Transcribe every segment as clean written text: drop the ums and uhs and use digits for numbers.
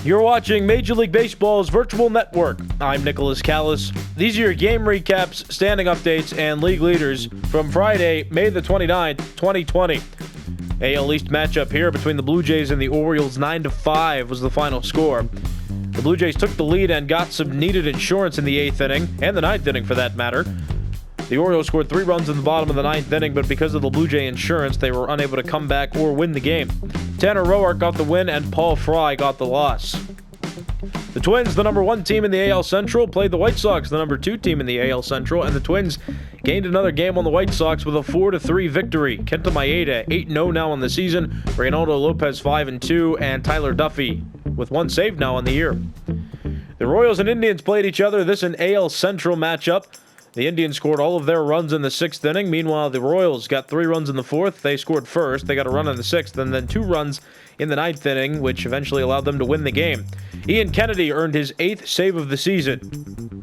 You're watching Major League Baseball's virtual network. I'm Nicholas Callis. These are your game recaps, standing updates, and league leaders from Friday, May the 29th, 2020. AL East matchup here between the Blue Jays and the Orioles. 9-5 was the final score. The Blue Jays took the lead and got some needed insurance in the 8th inning, and the 9th inning for that matter. The Orioles scored 3 runs in the bottom of the 9th inning, but because of the Blue Jay insurance, they were unable to come back or win the game. Tanner Roark got the win, and Paul Fry got the loss. The Twins, the number 1 team in the AL Central, played the White Sox, the number 2 team in the AL Central, and the Twins gained another game on the White Sox with a 4-3 victory. Kenta Maeda, 8-0 now on the season, Reynaldo Lopez, 5-2, and Tyler Duffy with 1 save now on the year. The Royals and Indians played each other. This an AL Central matchup. The Indians scored all of their runs in the 6th inning. Meanwhile, the Royals got 3 runs in the 4th. They scored first. They got a run in the 6th, and then 2 runs in the 9th inning, which eventually allowed them to win the game. Ian Kennedy earned his 8th save of the season.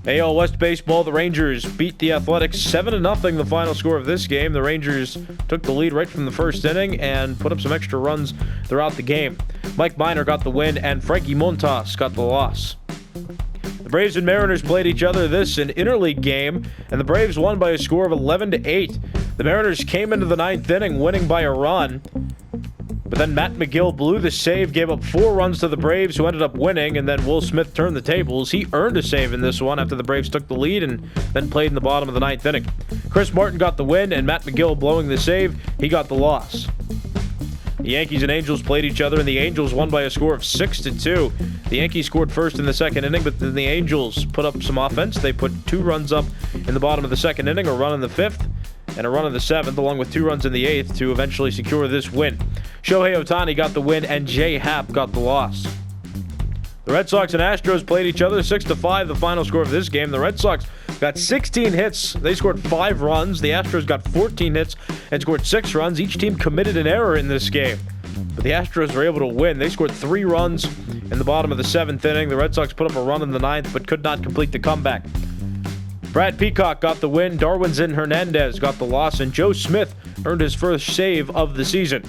AL West Baseball, the Rangers beat the Athletics 7-0, the final score of this game. The Rangers took the lead right from the 1st inning and put up some extra runs throughout the game. Mike Minor got the win, and Frankie Montas got the loss. The Braves and Mariners played each other. This an interleague game, and the Braves won by a score of 11-8. The Mariners came into the 9th inning winning by a run, but then Matt McGill blew the save, gave up 4 runs to the Braves, who ended up winning, and then Will Smith turned the tables. He earned a save in this one after the Braves took the lead and then played in the bottom of the 9th inning. Chris Martin got the win, and Matt McGill blowing the save, he got the loss. The Yankees and Angels played each other, and the Angels won by a score of 6-2. The Yankees scored first in the 2nd inning, but then the Angels put up some offense. They put 2 runs up in the bottom of the 2nd inning, a run in the 5th, and a run in the 7th, along with 2 runs in the 8th to eventually secure this win. Shohei Ohtani got the win, and Jay Happ got the loss. The Red Sox and Astros played each other, 6-5, the final score of this game. The Red Sox got 16 hits. They scored 5 runs. The Astros got 14 hits and scored 6 runs. Each team committed an error in this game, but the Astros were able to win. They scored 3 runs in the bottom of the 7th inning. The Red Sox put up a run in the 9th, but could not complete the comeback. Brad Peacock got the win. Darwinzon Hernandez got the loss, and Joe Smith earned his first save of the season.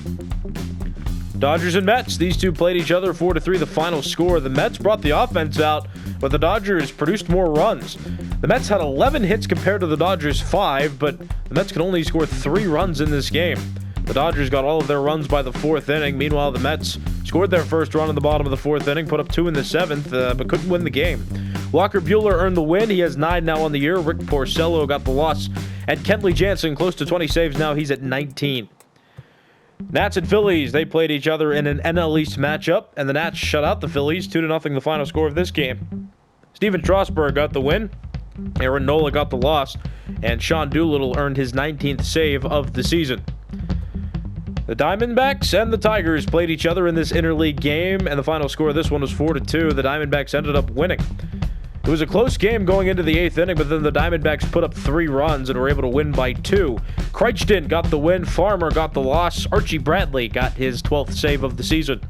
Dodgers and Mets, these two played each other, 4-3 the final score. The Mets brought the offense out, but the Dodgers produced more runs. The Mets had 11 hits compared to the Dodgers' 5, but the Mets could only score 3 runs in this game. The Dodgers got all of their runs by the 4th inning. Meanwhile, the Mets scored their first run in the bottom of the 4th inning, put up 2 in the 7th, but couldn't win the game. Walker Buehler earned the win. He has 9 now on the year. Rick Porcello got the loss. And Kenley Jansen, close to 20 saves now. He's at 19. Nats and Phillies, they played each other in an NL East matchup, and the Nats shut out the Phillies, 2-0 the final score of this game. Steven Strasburg got the win, Aaron Nola got the loss, and Sean Doolittle earned his 19th save of the season. The Diamondbacks and the Tigers played each other in this interleague game, and the final score of this one was 4-2. The Diamondbacks ended up winning. It was a close game going into the 8th inning, but then the Diamondbacks put up 3 runs and were able to win by 2. Crichton got the win, Farmer got the loss, Archie Bradley got his 12th save of the season.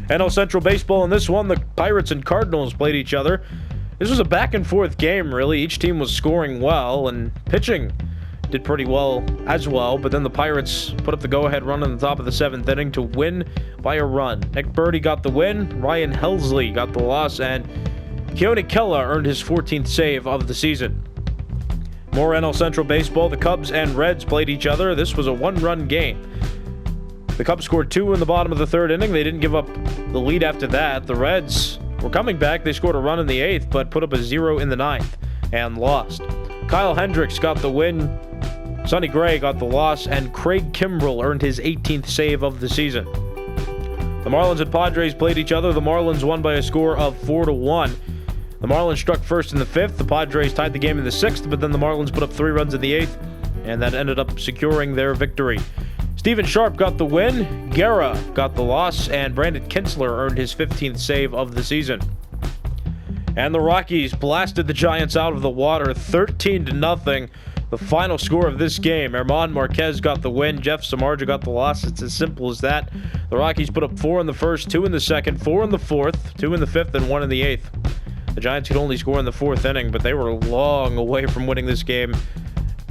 NL Central Baseball in this one, the Pirates and Cardinals played each other. This was a back-and-forth game, really. Each team was scoring well, and pitching did pretty well as well, but then the Pirates put up the go-ahead run in the top of the 7th inning to win by a run. Nick Birdie got the win, Ryan Helsley got the loss, and Keone Kela earned his 14th save of the season. More NL Central Baseball, the Cubs and Reds played each other. This was a 1-run game. The Cubs scored 2 in the bottom of the 3rd inning. They didn't give up the lead after that. The Reds were coming back. They scored a run in the 8th, but put up a 0 in the 9th and lost. Kyle Hendricks got the win, Sonny Gray got the loss, and Craig Kimbrell earned his 18th save of the season. The Marlins and Padres played each other. The Marlins won by a score of 4-1. The Marlins struck first in the 5th. The Padres tied the game in the 6th, but then the Marlins put up 3 runs in the 8th, and that ended up securing their victory. Stephen Sharp got the win, Guerra got the loss, and Brandon Kinsler earned his 15th save of the season. And the Rockies blasted the Giants out of the water, 13-0. The final score of this game, Herman Marquez got the win, Jeff Samardzija got the loss. It's as simple as that. The Rockies put up 4 in the 1st, 2 in the 2nd, 4 in the 4th, 2 in the 5th, and 1 in the 8th. The Giants could only score in the 4th inning, but they were long away from winning this game.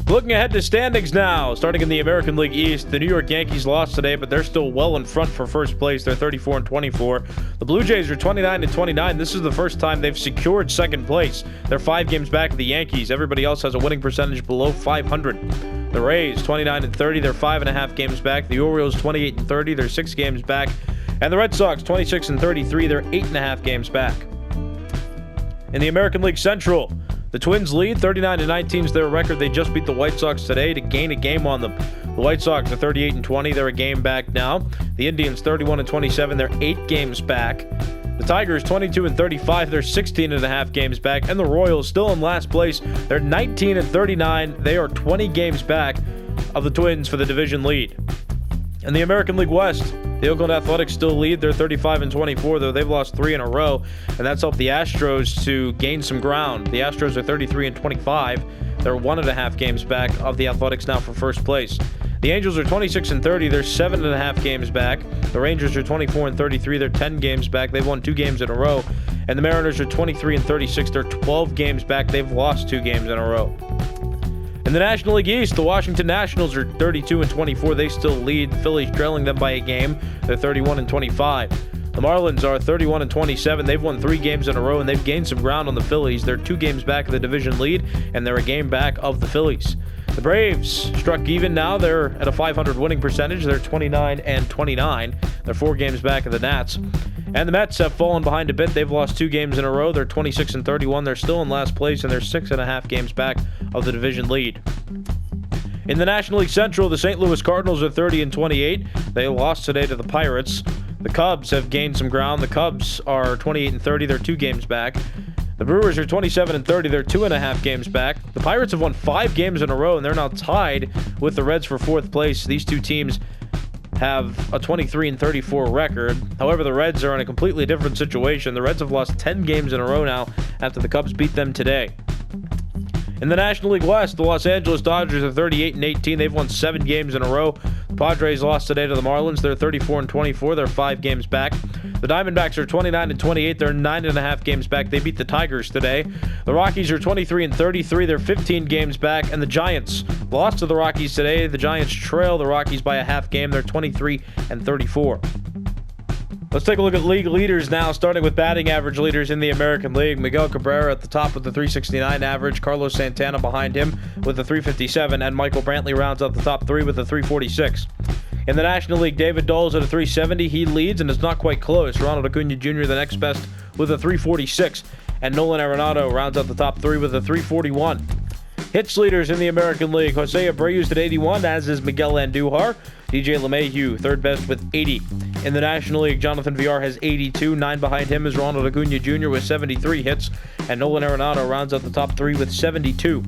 Looking ahead to standings now, starting in the American League East, the New York Yankees lost today, but they're still well in front for first place. They're 34-24. The Blue Jays are 29-29. This is the first time they've secured second place. They're 5 games back of the Yankees. Everybody else has a winning percentage below 500. The Rays 29-30. They're 5.5 games back. The Orioles 28-30. They're 6 games back. And the Red Sox 26-33. They're 8.5 games back. In the American League Central, the Twins lead 39-19 is their record. They just beat the White Sox today to gain a game on them. The White Sox are 38-20. They're a game back now. The Indians 31-27. They're 8 games back. The Tigers 22-35. They're 16.5 games back. And the Royals still in last place. They're 19-39. They are 20 games back of the Twins for the division lead. In the American League West, the Oakland Athletics still lead. They're 35-24, though they've lost 3 in a row, and that's helped the Astros to gain some ground. The Astros are 33-25. They're 1.5 games back of the Athletics now for first place. The Angels are 26-30. They're 7.5 games back. The Rangers are 24-33. They're 10 games back. They've won 2 games in a row. And the Mariners are 23-36. They're 12 games back. They've lost 2 games in a row. In the National League East, the Washington Nationals are 32-24. They still lead. Phillies trailing them by a game. They're 31-25. The Marlins are 31-27. They've won 3 games in a row, and they've gained some ground on the Phillies. They're 2 games back of the division lead, and they're a game back of the Phillies. The Braves struck even now. They're at a .500 winning percentage. They're 29-29. They're 4 games back of the Nats. And the Mets have fallen behind a bit. They've lost 2 games in a row. They're 26-31. They're still in last place, and they're 6.5 games back of the division lead. In the National League Central, the St. Louis Cardinals are 30-28. They lost today to the Pirates. The Cubs have gained some ground. The Cubs are 28-30. They're 2 games back. The Brewers are 27-30. They're 2.5 games back. The Pirates have won 5 games in a row, and they're now tied with the Reds for 4th place. These 2 teams have a 23-34 record. However, the Reds are in a completely different situation. The Reds have lost 10 games in a row now after the Cubs beat them today. In the National League West, the Los Angeles Dodgers are 38-18. They've won 7 games in a row. The Padres lost today to the Marlins. They're 34-24. They're 5 games back. The Diamondbacks are 29-28. They're 9.5 games back. They beat the Tigers today. The Rockies are 23-33. They're 15 games back. And the Giants lost to the Rockies today. The Giants trail the Rockies by a half game. They're 23-34. Let's take a look at league leaders now, starting with batting average leaders in the American League. Miguel Cabrera at the top with the .369 average, Carlos Santana behind him with the .357, and Michael Brantley rounds out the top 3 with a .346. In the National League, David Dole's at a .370. He leads, and it's not quite close. Ronald Acuna Jr., the next best, with a .346, and Nolan Arenado rounds out the top 3 with a .341. Hits leaders in the American League, Jose Abreu's at 81, as is Miguel Andujar. DJ LeMahieu, third best with 80. In the National League, Jonathan Villar has 82. 9 behind him is Ronald Acuna Jr. with 73 hits. And Nolan Arenado rounds out the top 3 with 72.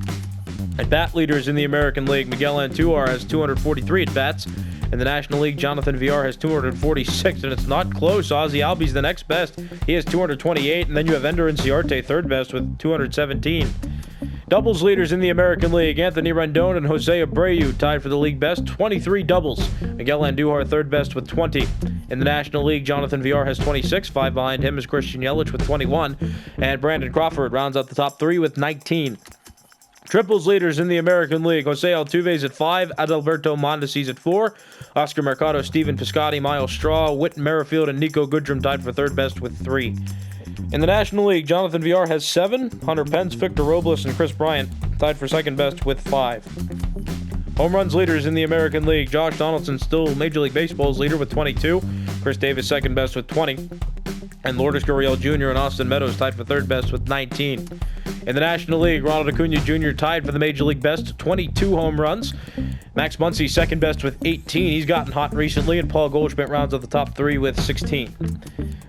At bat leaders in the American League, Miguel Andujar has 243 at bats. In the National League, Jonathan Villar has 246, and it's not close. Ozzie Albies the next best. He has 228, and then you have Ender Inciarte, third best with 217. Doubles leaders in the American League, Anthony Rendon and Jose Abreu tied for the league best, 23 doubles. Miguel Andujar third best with 20. In the National League, Jonathan Villar has 26. 5 behind him is Christian Yelich with 21. And Brandon Crawford rounds out the top 3 with 19. Triples leaders in the American League, Jose Altuve's at 5, Adalberto Mondesi's at 4, Oscar Mercado, Steven Piscotty, Miles Straw, Whit Merrifield, and Nico Goodrum tied for third best with 3. In the National League, Jonathan Villar has 7, Hunter Pence, Victor Robles, and Chris Bryant tied for second best with 5. Home runs leaders in the American League, Josh Donaldson still Major League Baseball's leader with 22, Chris Davis second best with 20, and Lourdes Gurriel Jr. and Austin Meadows tied for third best with 19. In the National League, Ronald Acuna Jr. tied for the Major League best, 22 home runs. Max Muncy second best with 18. He's gotten hot recently, and Paul Goldschmidt rounds out the top 3 with 16.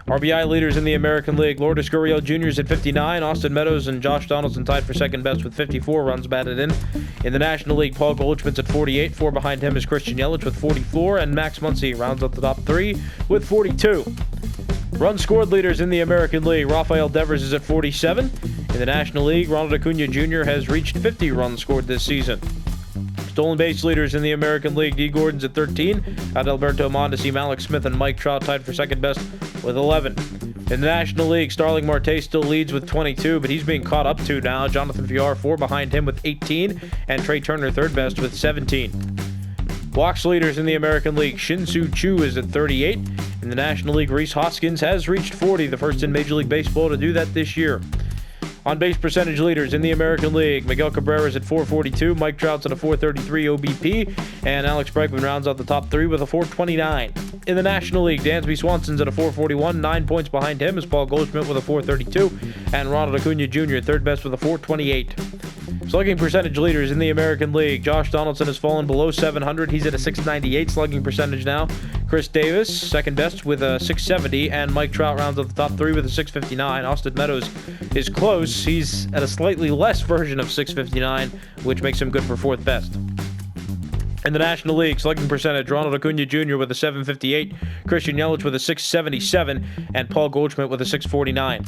RBI leaders in the American League, Lourdes Gurriel Jr. is at 59. Austin Meadows and Josh Donaldson tied for second best with 54 runs batted in. In the National League, Paul Goldschmidt's at 48. 4 behind him is Christian Yelich with 44, and Max Muncy rounds out the top 3 with 42. Runs scored leaders in the American League, Rafael Devers is at 47. In the National League, Ronald Acuna Jr. has reached 50 runs scored this season. Stolen base leaders in the American League, D. Gordon's at 13. Adalberto Mondesi, Malik Smith, and Mike Trout tied for second best with 11. In the National League, Starling Marte still leads with 22, but he's being caught up to now. Jonathan Villar, 4 behind him with 18, and Trey Turner third best with 17. Walks leaders in the American League, Shin-Soo Choo is at 38. In the National League, Rhys Hoskins has reached 40, the first in Major League Baseball to do that this year. On-base percentage leaders in the American League, Miguel Cabrera is at 442, Mike Trout's at a 433 OBP, and Alex Bregman rounds out the top 3 with a 429. In the National League, Dansby Swanson's at a 441, 9 points behind him is Paul Goldschmidt with a 432, and Ronald Acuna Jr. third best with a 428. Slugging percentage leaders in the American League, Josh Donaldson has fallen below 700. He's at a 698 slugging percentage now. Chris Davis, second best with a 670, and Mike Trout rounds up the top 3 with a 659. Austin Meadows is close. He's at a slightly less version of 659, which makes him good for fourth best. In the National League, slugging percentage, Ronald Acuna Jr. with a 758, Christian Yelich with a 677, and Paul Goldschmidt with a 649.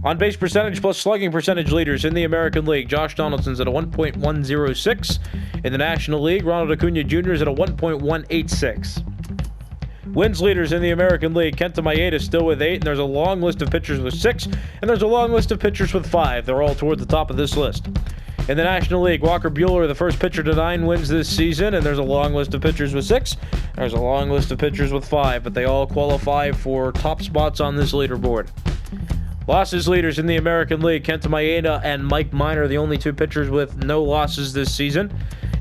On base percentage plus slugging percentage leaders in the American League, Josh Donaldson's at a 1.106. In the National League, Ronald Acuna Jr. is at a 1.186. Wins leaders in the American League, Kenta Maeda still with 8, and there's a long list of pitchers with 6, and there's a long list of pitchers with 5. They're all toward the top of this list. In the National League, Walker Buehler, the first pitcher to 9 wins this season, and there's a long list of pitchers with 6. There's a long list of pitchers with 5, but they all qualify for top spots on this leaderboard. Losses leaders in the American League, Kenta Maeda and Mike Minor, the only 2 pitchers with no losses this season.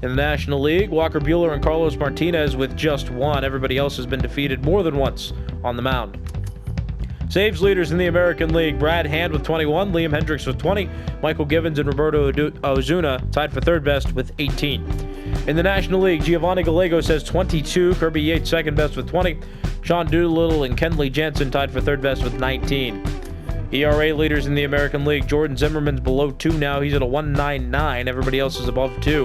In the National League, Walker Buehler and Carlos Martinez with just 1. Everybody else has been defeated more than once on the mound. Saves leaders in the American League, Brad Hand with 21, Liam Hendricks with 20, Michael Givens and Roberto Ozuna tied for third best with 18. In the National League, Giovanni Gallegos has 22, Kirby Yates second best with 20, Sean Doolittle and Kenley Jansen tied for third best with 19. ERA leaders in the American League, Jordan Zimmerman's below 2 now. He's at a 1.99. Everybody else is above 2.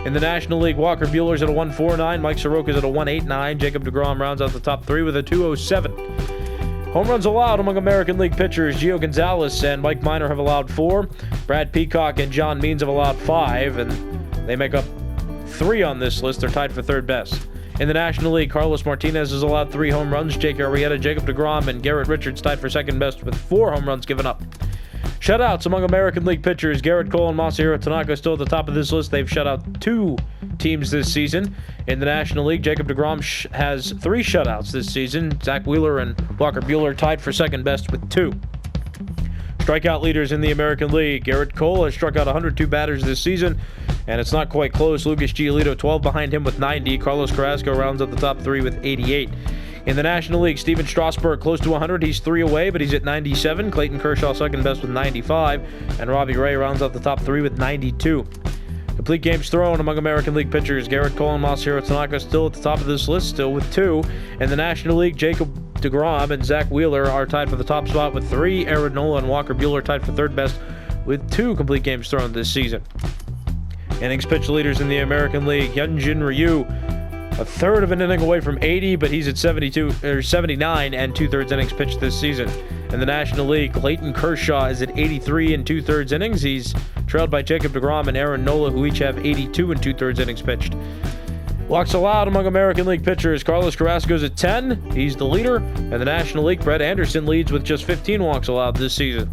In the National League, Walker Buehler's at a 1.49. Mike Soroka's at a 1.89. Jacob deGrom rounds out the top 3 with a 2.07. Home runs allowed among American League pitchers, Gio Gonzalez and Mike Minor have allowed 4. Brad Peacock and John Means have allowed 5, and they make up 3 on this list. They're tied for third best. In the National League, Carlos Martinez has allowed 3 home runs. Jake Arrieta, Jacob deGrom, and Garrett Richards tied for second best with 4 home runs given up. Shutouts among American League pitchers, Garrett Cole and Masahiro Tanaka still at the top of this list. They've shut out 2 teams this season. In the National League, Jacob deGrom has 3 shutouts this season. Zach Wheeler and Walker Buehler tied for second best with 2. Strikeout leaders in the American League, Garrett Cole has struck out 102 batters this season, and it's not quite close. Lucas Giolito 12 behind him with 90. Carlos Carrasco rounds up the top 3 with 88. In the National League, Steven Strasburg close to 100. He's 3 away, but he's at 97. Clayton Kershaw second best with 95. And Robbie Ray rounds out the top 3 with 92. Complete games thrown among American League pitchers, Garrett Cole and Masahiro Tanaka still at the top of this list, still with 2. In the National League, Jacob deGrom and Zach Wheeler are tied for the top spot with 3. Aaron Nola and Walker Buehler tied for third best with 2 complete games thrown this season. Innings pitched leaders in the American League, Hyunjin Ryu, a third of an inning away from 80, but he's at 79 and 2/3 innings pitched this season. In the National League, Clayton Kershaw is at 83 and 2/3 innings. He's trailed by Jacob deGrom and Aaron Nola, who each have 82 and 2/3 innings pitched. Walks allowed among American League pitchers, Carlos Carrasco's at 10. He's the leader. In the National League, Brett Anderson leads with just 15 walks allowed this season.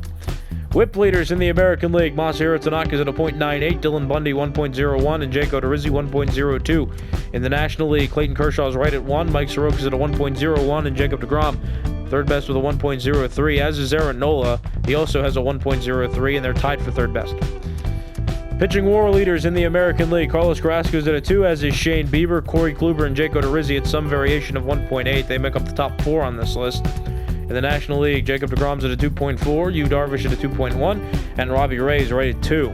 Whip leaders in the American League, Masahiro Tanaka is at a .98, Dylan Bundy 1.01, and Jake Odorizzi 1.02. In the National League, Clayton Kershaw is right at 1, Mike Soroka is at a 1.01, and Jacob deGrom third best with a 1.03, as is Aaron Nola. He also has a 1.03, and they're tied for third best. Pitching WAR leaders in the American League, Carlos Carrasco is at a 2, as is Shane Bieber, Corey Kluber, and Jake Odorizzi at some variation of 1.8. They make up the top 4 on this list. In the National League, Jacob deGrom's at a 2.4, Yu Darvish at a 2.1, and Robbie Ray is right at 2.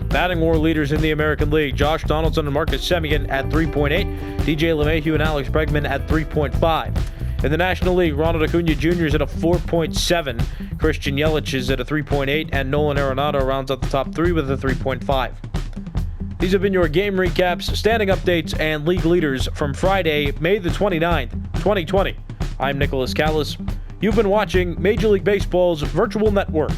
Batting WAR leaders in the American League, Josh Donaldson and Marcus Semien at 3.8, DJ LeMahieu and Alex Bregman at 3.5. In the National League, Ronald Acuna Jr. is at a 4.7, Christian Yelich is at a 3.8, and Nolan Arenado rounds out the top 3 with a 3.5. These have been your game recaps, standing updates, and league leaders from Friday, May the 29th, 2020. I'm Nicholas Callis. You've been watching Major League Baseball's Virtual Network.